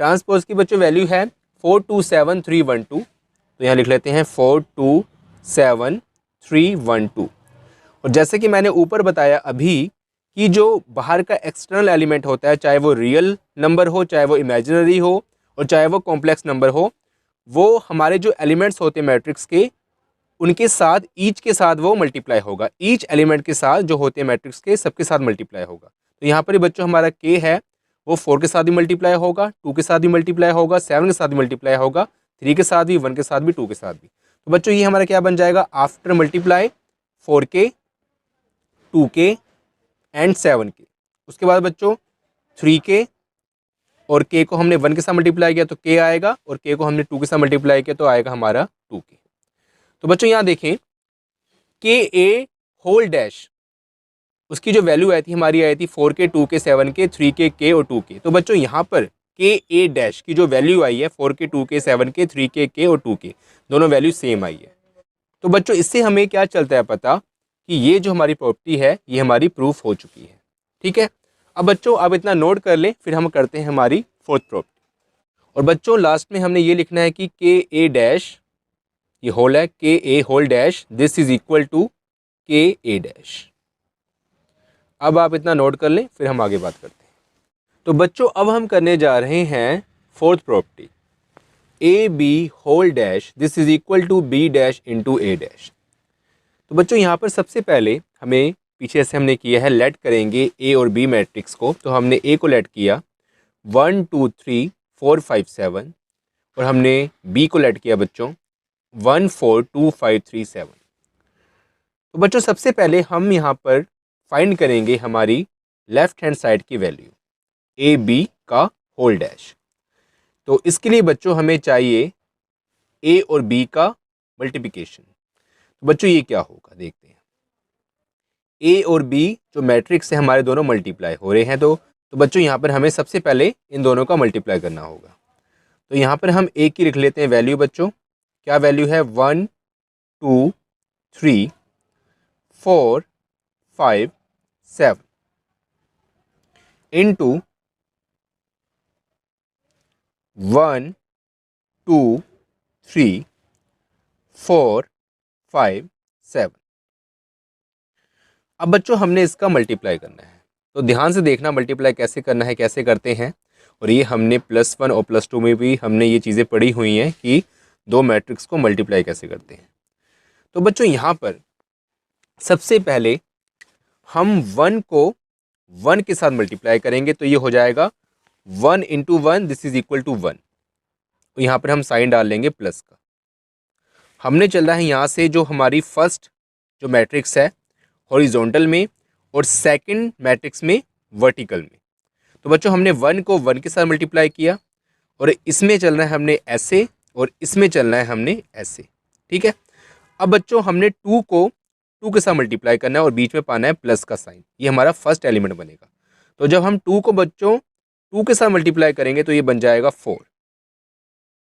ट्रांसपोज की बच्चों वैल्यू है 4 2 7 3 1 2, तो यहाँ लिख लेते हैं 4 2 7 3 1 2। और जैसे कि मैंने ऊपर बताया अभी कि जो बाहर का एक्सटर्नल एलिमेंट होता है, चाहे वो रियल नंबर हो, चाहे वो इमेजिनरी हो, और चाहे वो कॉम्प्लेक्स नंबर हो, वो हमारे जो एलिमेंट्स होते हैं मैट्रिक्स के, उनके साथ ईच के साथ वो मल्टीप्लाई होगा। ईच एलिमेंट के साथ जो होते हैं मैट्रिक्स के, सबके साथ मल्टीप्लाई होगा। तो यहाँ पर बच्चों हमारा k है वो 4 के साथ भी मल्टीप्लाई होगा, 2 के साथ भी मल्टीप्लाई होगा, 7 के साथ भी मल्टीप्लाई होगा, 3 के साथ भी, 1 के साथ भी, 2 के साथ भी। तो बच्चों ये हमारा क्या बन जाएगा, after multiply 4k 2k and 7k। उसके बाद बच्चों 3k और k को हमने 1 के साथ मल्टीप्लाई किया तो k आएगा, और k को हमने 2 के साथ मल्टीप्लाई किया तो आएगा हमारा 2k। तो बच्चों यहाँ देखें के ए होल डैश, उसकी जो वैल्यू आई थी हमारी आई थी 4k 2k 7k 3k k और 2k। तो बच्चों यहाँ पर के ए डैश की जो वैल्यू आई है 4k 2k 7k 3k k और 2k, दोनों वैल्यू सेम आई है। तो बच्चों इससे हमें क्या चलता है पता कि ये जो हमारी प्रॉपर्टी है ये हमारी प्रूफ हो चुकी है। ठीक है, अब बच्चों आप इतना नोट कर लें, फिर हम करते हैं हमारी फोर्थ प्रॉपर्टी। और बच्चों लास्ट में हमने ये लिखना है कि के ए डैश, ये होल है, K A whole dash this is equal to K A dash. अब आप इतना नोट कर लें, फिर हम आगे बात करते हैं। तो बच्चों अब हम करने जा रहे हैं fourth property, A B whole dash this is equal to B dash into A dash. तो बच्चों यहाँ पर सबसे पहले हमें पीछे से हमने किया है लेट करेंगे ए और बी मैट्रिक्स को। तो हमने ए को लेट किया 1 2 3 4 5 7, और हमने बी को लेट किया बच्चों 1 4 2 5 3 7। तो बच्चों सबसे पहले हम यहाँ पर फाइंड करेंगे हमारी लेफ्ट हैंड साइड की वैल्यू ए बी का होल डैश। तो इसके लिए बच्चों हमें चाहिए ए और बी का मल्टीप्लिकेशन। तो बच्चों ये क्या होगा देखते हैं। ए और बी जो मैट्रिक्स है हमारे दोनों मल्टीप्लाई हो रहे हैं, तो बच्चों यहाँ पर हमें सबसे पहले इन दोनों का मल्टीप्लाई करना होगा। तो यहाँ पर हम ए की लिख लेते हैं वैल्यू बच्चों, क्या वैल्यू है 1 2 3 4 5 7 इंटू 1 2 3 4 5 7। अब बच्चों हमने इसका मल्टीप्लाई करना है, तो ध्यान से देखना मल्टीप्लाई कैसे करना है, कैसे करते हैं। और ये हमने +1 और +2 में भी हमने ये चीज़ें पढ़ी हुई हैं कि दो मैट्रिक्स को मल्टीप्लाई कैसे करते हैं। तो बच्चों यहाँ पर सबसे पहले हम 1 को 1 के साथ मल्टीप्लाई करेंगे, तो ये हो जाएगा 1 into 1 this is equal to 1। तो यहाँ पर हम साइन डाल लेंगे प्लस का। हमने चलना है यहाँ से जो हमारी फर्स्ट जो मैट्रिक्स है हॉरिजॉन्टल में और सेकंड मैट्रिक्स में वर्टिकल में। तो बच्चों हमने 1 को 1 के साथ मल्टीप्लाई किया, और इसमें चलना है हमने ऐसे, और इसमें चलना है हमने ऐसे। ठीक है, अब बच्चों हमने 2 को 2 के साथ मल्टीप्लाई करना है और बीच में पाना है प्लस का साइन, ये हमारा फर्स्ट एलिमेंट बनेगा। तो जब हम 2 को बच्चों 2 के साथ मल्टीप्लाई करेंगे तो ये बन जाएगा 4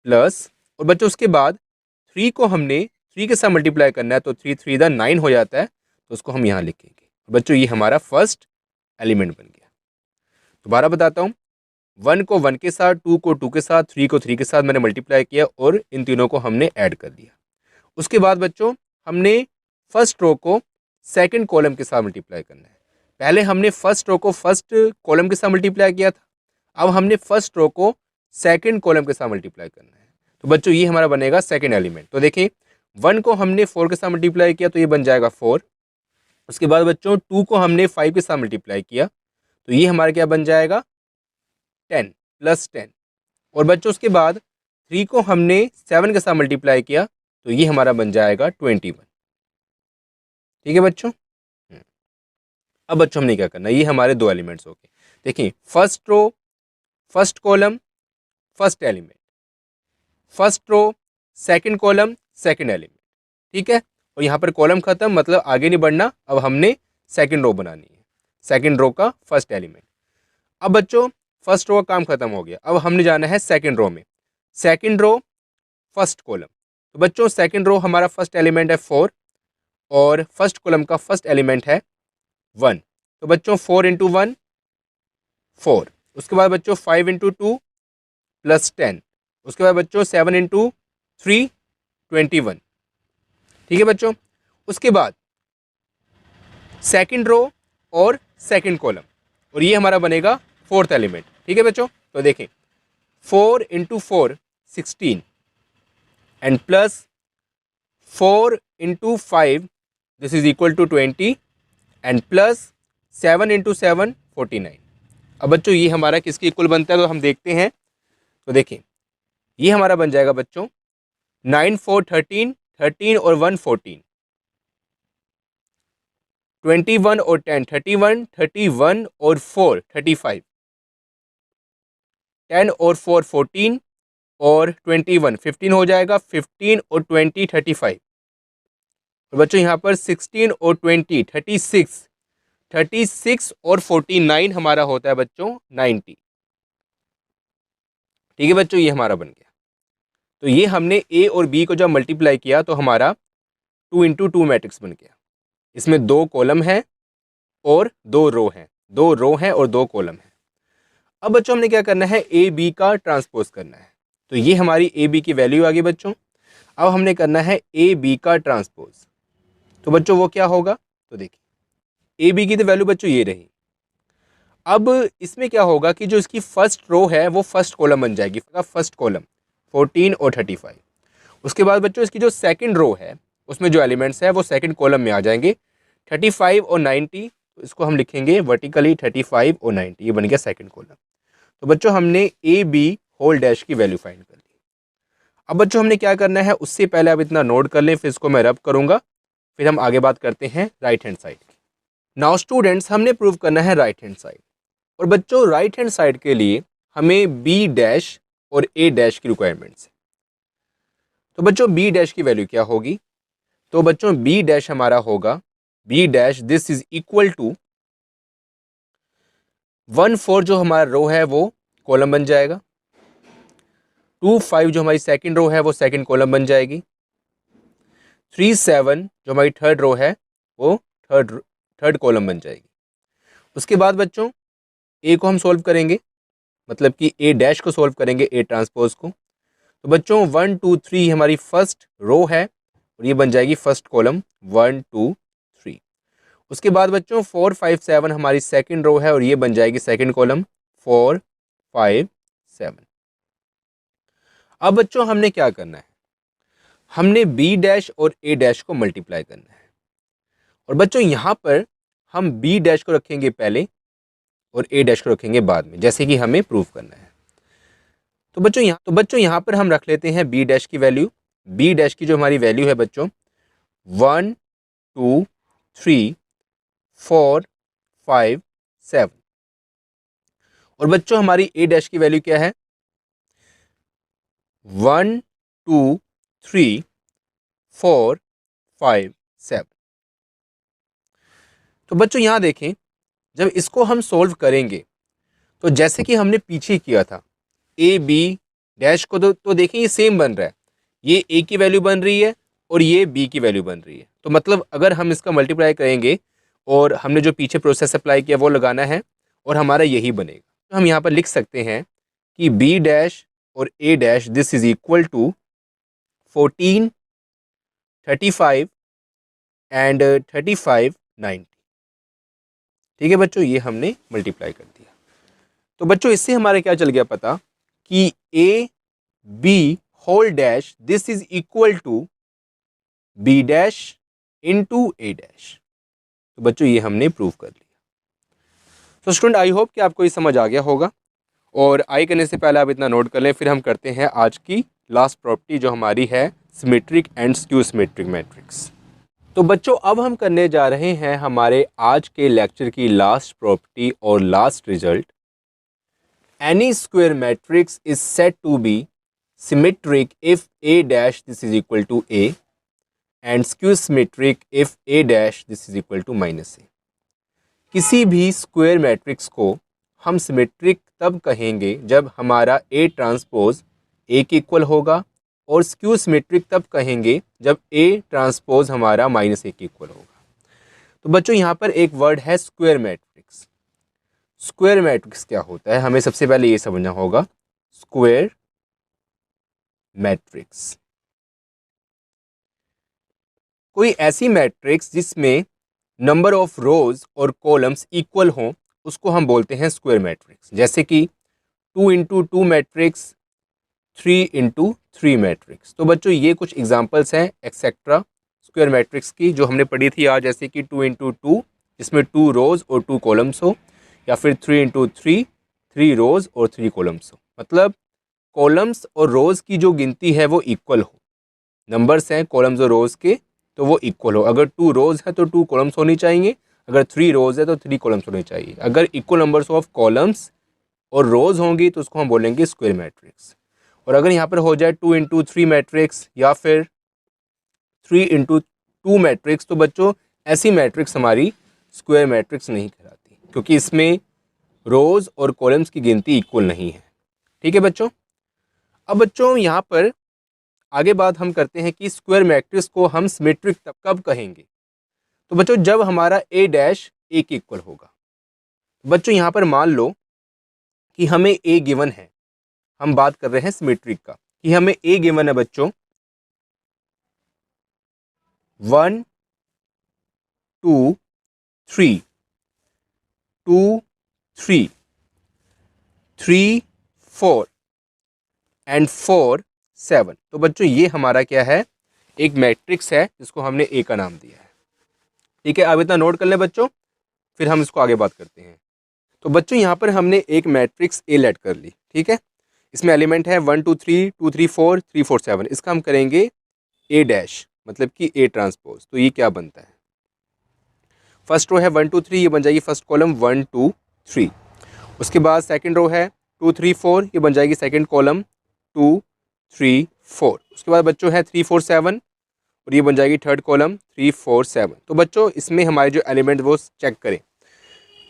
प्लस, और बच्चों उसके बाद 3 को हमने 3 के साथ मल्टीप्लाई करना है, तो 3 3 दा 9 हो जाता है, तो उसको हम यहाँ लिखेंगे। बच्चों ये हमारा फर्स्ट एलिमेंट बन गया। दोबारा बताता हूँ, 1 को 1 के साथ, 2 को 2 के साथ, 3 को 3 के साथ मैंने मल्टीप्लाई किया और इन तीनों को हमने ऐड कर दिया। उसके बाद बच्चों हमने फर्स्ट रो को सेकंड कॉलम के साथ मल्टीप्लाई करना है। पहले हमने फर्स्ट रो को फर्स्ट कॉलम के साथ मल्टीप्लाई किया था, अब हमने फर्स्ट रो को सेकंड कॉलम के साथ मल्टीप्लाई करना है। तो बच्चों ये हमारा बनेगा सेकंड एलिमेंट। तो देखिए 1 को हमने 4 के साथ मल्टीप्लाई किया तो ये बन जाएगा 4। उसके बाद बच्चों 2 को हमने 5 के साथ मल्टीप्लाई किया तो ये हमारा क्या बन जाएगा 10 प्लस 10। और बच्चों उसके बाद 3 को हमने 7 के साथ मल्टीप्लाई किया तो ये हमारा बन जाएगा 21। ठीक है बच्चों। अब बच्चों हमने क्या करना है, ये हमारे दो एलिमेंट्स हो गए। देखिए first row first column first element, first row second column second element. ठीक है, और यहाँ पर कॉलम खत्म, मतलब आगे नहीं बढ़ना। अब हमने सेकंड रो बनानी है, सेकंड रो का फर्स्ट एलिमेंट। अब बच्चों फर्स्ट रो का काम खत्म हो गया, अब हमने जाना है सेकंड रो में। सेकंड रो फर्स्ट कॉलम, तो बच्चों सेकंड रो हमारा फर्स्ट एलिमेंट है 4 और फर्स्ट कॉलम का फर्स्ट एलिमेंट है 1। तो बच्चों 4 इंटू 1 4। उसके बाद बच्चों 5 इंटू 2 प्लस 10। उसके बाद बच्चों 7 इंटू 3 21। ठीक है बच्चों। उसके बाद सेकंड रो और सेकंड कॉलम, और ये हमारा बनेगा फोर्थ एलिमेंट। ठीक है बच्चों, तो देखें 4 into 4 16 and plus 4 into 5 this is equal to 20 and plus 7 into 7 49। अब बच्चों ये हमारा किसके इक्वल बनता है, तो हम देखते हैं। तो देखें ये हमारा बन जाएगा बच्चों 9 4 13 13 और 1 14, 21 और 10 31, 31 और 4 35, 10 और 4 14 और 21 15 हो जाएगा, 15 और 20 35। और बच्चों यहाँ पर 16 और 20 36, 36 और 49 हमारा होता है बच्चों 90। ठीक है बच्चों, ये हमारा बन गया। तो ये हमने ए और बी को जब मल्टीप्लाई किया तो हमारा 2 इंटू 2 मैट्रिक्स बन गया। इसमें 2 कॉलम है और 2 रो हैं, 2 रो हैं और 2 कॉलम है। अब बच्चों हमने क्या करना है, ए बी का ट्रांसपोज करना है। तो ये हमारी ए बी की वैल्यू आ गई बच्चों। अब हमने करना है ए बी का ट्रांसपोज। तो बच्चों वो क्या होगा, तो देखिए ए बी की तो वैल्यू बच्चों ये रही। अब इसमें क्या होगा कि जो इसकी फर्स्ट रो है वो फर्स्ट कॉलम बन जाएगी, फर्स्ट कॉलम 14 और 35। उसके बाद बच्चों इसकी जो सेकंड रो है उसमें जो एलिमेंट्स है वो सेकंड कॉलम में आ जाएंगे, 35 और 90। तो इसको हम लिखेंगे वर्टिकली 35 और 90, ये बन गया सेकंड कॉलम। तो बच्चों हमने ए बी होल डैश की वैल्यू फाइंड कर ली। अब बच्चों हमने क्या करना है, उससे पहले अब इतना नोट कर लें, फिर इसको मैं रब करूंगा, फिर हम आगे बात करते हैं राइट हैंड साइड की। नाउ स्टूडेंट्स, हमने प्रूव करना है राइट हैंड साइड। और बच्चों राइट हैंड साइड के लिए हमें बी डैश और ए डैश की रिक्वायरमेंट्स है। तो बच्चों बी डैश की वैल्यू क्या होगी, तो बच्चों बी डैश हमारा होगा, B dash this is equal to 1 4 जो हमारा रो है वो कॉलम बन जाएगा, 2 5 जो हमारी सेकंड रो है वो सेकंड कॉलम बन जाएगी, 3 7 जो हमारी थर्ड रो है वो थर्ड कॉलम बन जाएगी। उसके बाद बच्चों ए को हम सॉल्व करेंगे, मतलब कि ए डैश को सॉल्व करेंगे, ए ट्रांसपोज को। तो बच्चों 1 2 3 हमारी फर्स्ट रो है और ये बन जाएगी फर्स्ट कॉलम 1 2 3। उसके बाद बच्चों 4 5 7 हमारी सेकंड रो है और ये बन जाएगी सेकंड कॉलम 4 5 7। अब बच्चों हमने क्या करना है, हमने बी डैश और ए डैश को मल्टीप्लाई करना है। और बच्चों यहाँ पर हम बी डैश को रखेंगे पहले और ए डैश को रखेंगे बाद में, जैसे कि हमें प्रूव करना है। तो बच्चों यहाँ पर हम रख लेते हैं बी डैश की वैल्यू। बी डैश की जो हमारी वैल्यू है बच्चों 1 2 3 4 5 7। और बच्चों हमारी ए डैश की वैल्यू क्या है, 1 2 3 4 5 7। तो बच्चों यहाँ देखें, जब इसको हम सोल्व करेंगे तो जैसे कि हमने पीछे किया था ए बी डैश को, तो देखें ये सेम बन रहा है, ये ए की वैल्यू बन रही है और ये बी की वैल्यू बन रही है। तो मतलब अगर हम इसका मल्टीप्लाई करेंगे और हमने जो पीछे प्रोसेस अप्लाई किया वो लगाना है और हमारा यही बनेगा। तो हम यहाँ पर लिख सकते हैं कि बी डैश और A dash this is equal to 14 35 and 35 90। ठीक है बच्चों, ये हमने मल्टीप्लाई कर दिया। तो बच्चों इससे हमारे क्या चल गया पता कि A B whole dash this is equal to B dash into A dash. तो बच्चों ये हमने प्रूव कर लिया। तो स्टूडेंट आई होप कि आपको ये समझ आ गया होगा। और आई करने से पहले आप इतना नोट कर लें, फिर हम करते हैं आज की लास्ट प्रॉपर्टी जो हमारी है symmetric and skew symmetric matrix. तो बच्चों अब हम करने जा रहे हैं हमारे आज के लेक्चर की लास्ट प्रॉपर्टी और last result. Any square matrix is said to be symmetric if A dash this is equal to A and skew symmetric if A dash this is equal to minus A. किसी भी square matrix को हम symmetric तब कहेंगे जब हमारा A transpose A के equal होगा, और स्क्यू सिमेट्रिक तब कहेंगे जब ए ट्रांसपोज हमारा माइनस ए के इक्वल होगा। तो बच्चों यहाँ पर एक वर्ड है स्क्वायर मैट्रिक्स। स्क्वायर मैट्रिक्स क्या होता है, हमें सबसे पहले ये समझना होगा। स्क्वायर मैट्रिक्स कोई ऐसी मैट्रिक्स जिसमें नंबर ऑफ रोज और कॉलम्स इक्वल हों, उसको हम बोलते हैं स्क्वायर मैट्रिक्स। जैसे कि 2 इंटू 2 मैट्रिक्स, 3 इंटू 3 मैट्रिक्स। तो बच्चों ये कुछ एग्जांपल्स हैं एक्सेट्रा स्क्वायर मैट्रिक्स की जो हमने पढ़ी थी आज, जैसे कि 2 इंटू 2 जिसमें 2 रोज और 2 कॉलम्स हो, या फिर 3 इंटू 3 3 रोज और 3 कॉलम्स हो। मतलब कॉलम्स और रोज की जो गिनती है वो इक्वल हो, नंबर्स हैं कॉलम्स और रोज़ के तो वो इक्वल हो। अगर 2 रोज़ है तो 2 कॉलम्स होनी चाहिए, अगर 3 रोज़ है तो 3 कॉलम्स होने चाहिए। अगर इक्वल नंबर्स ऑफ कॉलम्स और रोज़ होंगी तो उसको हम बोलेंगे स्क्वायर मैट्रिक्स। और अगर यहाँ पर हो जाए 2 इंटू 3 मैट्रिक्स या फिर 3 इंटू 2 मैट्रिक्स तो बच्चों ऐसी मैट्रिक्स हमारी स्क्वायर मैट्रिक्स नहीं कहलाती, क्योंकि इसमें रोज़ और कॉलम्स की गिनती इक्वल नहीं है। ठीक है बच्चों। अब बच्चों यहाँ पर आगे बात हम करते हैं कि स्क्वायर मैट्रिक्स को हम सिमेट्रिक तब कब कहेंगे। तो बच्चों जब हमारा ए डैश ए के इक्वल होगा। बच्चों यहाँ पर मान लो कि हमें ए गिवन है, हम बात कर रहे हैं सिमेट्रिक का, कि हमें ए गिवन है बच्चों 1 2 3 2 3 3 4 एंड 4 7। तो बच्चों ये हमारा क्या है, एक मैट्रिक्स है जिसको हमने ए का नाम दिया है। ठीक है, अब इतना नोट कर लें बच्चों, फिर हम इसको आगे बात करते हैं। तो बच्चों यहाँ पर हमने एक मैट्रिक्स ए लेट कर ली। ठीक है, इसमें एलिमेंट है 1 2 3 2 3 4 3 4 7। इसका हम करेंगे ए डैश, मतलब कि ए ट्रांसपोज। तो ये क्या बनता है, फर्स्ट रो है 1 2 3, ये बन जाएगी फर्स्ट कॉलम 1 2 3। उसके बाद सेकंड रो है 2 3 4, ये बन जाएगी सेकंड कॉलम 2 3 4। उसके बाद बच्चों है 3 4 7 और ये बन जाएगी थर्ड कॉलम 3 4 7। तो बच्चों इसमें हमारे जो एलिमेंट वो चेक करें।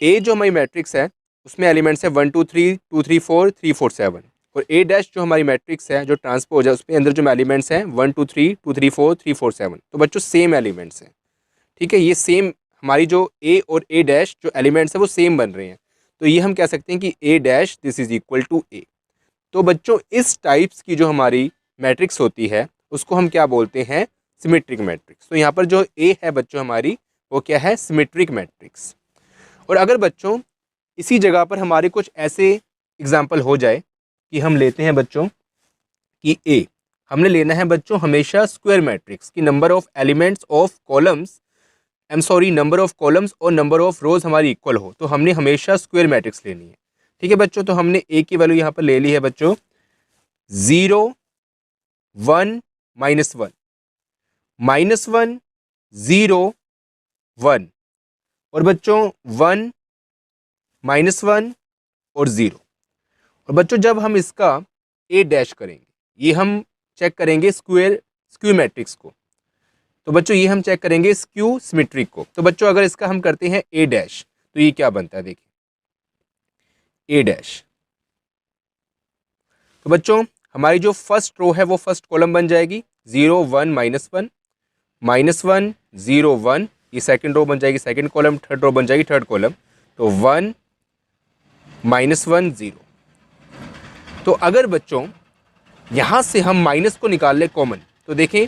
ए जो हमारी मैट्रिक्स है उसमें एलिमेंट्स है 1 2 3 2 3 4 3 4 7। और ए डैश जो हमारी मैट्रिक्स है जो ट्रांसपोज है उसमें अंदर जो एलिमेंट्स हैं 1 2 3 2 3 4 3 4 7। तो बच्चों सेम एलिमेंट्स हैं। ठीक है, ये सेम हमारी जो ए और ए डैश जो एलिमेंट्स है वो सेम बन रहे हैं। तो ये हम कह सकते हैं कि A dash this is equal to A. तो बच्चों इस टाइप्स की जो हमारी मैट्रिक्स होती है उसको हम क्या बोलते हैं, सिमेट्रिक मैट्रिक्स। तो यहाँ पर जो ए है बच्चों हमारी वो क्या है, सिमेट्रिक मैट्रिक्स। और अगर बच्चों इसी जगह पर हमारे कुछ ऐसे एग्जाम्पल हो जाए कि हम लेते हैं बच्चों कि ए, हमने लेना है बच्चों हमेशा स्क्वायर मैट्रिक्स की number of elements of columns number of columns और नंबर ऑफ रोज हमारी इक्वल हो, तो हमने हमेशा स्क्वायर मैट्रिक्स लेनी है। ठीक है बच्चों, तो हमने ए की वैल्यू यहाँ पर ले ली है बच्चों 0 1 -1 -1 0 1 और बच्चों 1 -1 और 0। और बच्चों जब हम इसका ए डैश करेंगे, ये हम चेक करेंगे स्क्यू मैट्रिक्स को, तो बच्चों ये हम चेक करेंगे स्क्यू सिमेट्रिक को। तो बच्चों अगर इसका हम करते हैं ए डैश तो ये क्या बनता है, देखिए ए डैश। तो बच्चों हमारी जो फर्स्ट रो है वो फर्स्ट कॉलम बन जाएगी 0 1 -1 -1 0 1, ये सेकंड रो बन जाएगी सेकंड कॉलम, थर्ड रो बन जाएगी थर्ड कॉलम। तो 1 -1 0। तो अगर बच्चों यहाँ से हम माइनस को निकाल लें कॉमन, तो देखें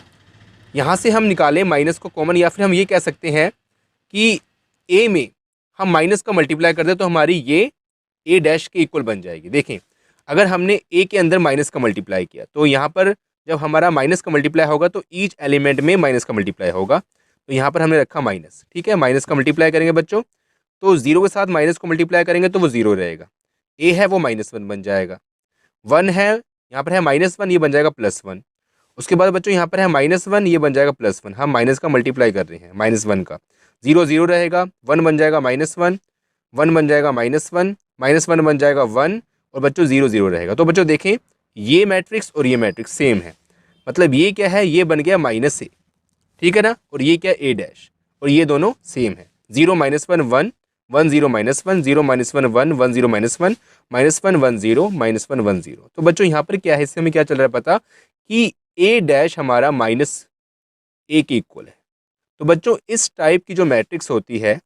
यहाँ से हम निकालें माइनस को कॉमन, या फिर हम ये कह सकते हैं कि ए में हम माइनस का मल्टीप्लाई कर दें तो हमारी ये ए डैश के इक्वल बन जाएगी। देखें अगर हमने ए के अंदर माइनस का मल्टीप्लाई किया तो यहाँ पर जब हमारा माइनस का मल्टीप्लाई होगा तो ईच एलिमेंट में माइनस का मल्टीप्लाई होगा। तो यहाँ पर हमने रखा माइनस। ठीक है, माइनस का मल्टीप्लाई करेंगे बच्चों तो 0 के साथ माइनस को मल्टीप्लाई करेंगे तो वो 0 रहेगा। ए है वो -1 बन जाएगा, 1 है यहाँ पर है -1, ये बन जाएगा +1। उसके बाद बच्चों यहाँ पर है -1, ये बन जाएगा +1। हम माइनस का मल्टीप्लाई कर रहे हैं -1 का, 0 0 रहेगा, 1 बन जाएगा -1, 1 बन जाएगा -1, -1 बन जाएगा 1 और बच्चों 0 0 रहेगा। तो बच्चों देखें ये मैट्रिक्स और ये मैट्रिक्स सेम है, मतलब ये क्या है, ये बन गया -a। ठीक है ना, और ये क्या ए डैश, और ये दोनों सेम है। 0 -1 1 1 0 -1 0 -1 1 1 0 -1 -1 1 0 -1 1 0। तो बच्चों यहाँ पर क्या है, इससे हमें क्या चल रहा है पता कि ए डैश हमारा -a के इक्वल है। तो बच्चों इस टाइप की जो मैट्रिक्स होती है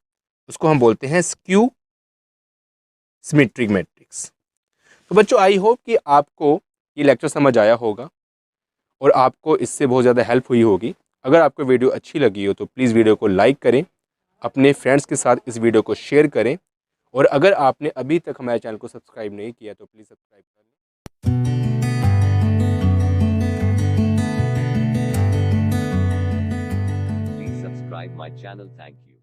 उसको हम बोलते हैं स्क्यू सिमेट्रिक मैट्रिक्स। तो बच्चों आई होप कि आपको ये लेक्चर समझ आया होगा और आपको इससे बहुत ज़्यादा हेल्प हुई होगी। अगर आपको वीडियो अच्छी लगी हो तो प्लीज़ वीडियो को लाइक करें, अपने फ्रेंड्स के साथ इस वीडियो को शेयर करें, और अगर आपने अभी तक हमारे चैनल को सब्सक्राइब नहीं किया तो प्लीज़ सब्सक्राइब कर लें। Please subscribe my channel. Thank you.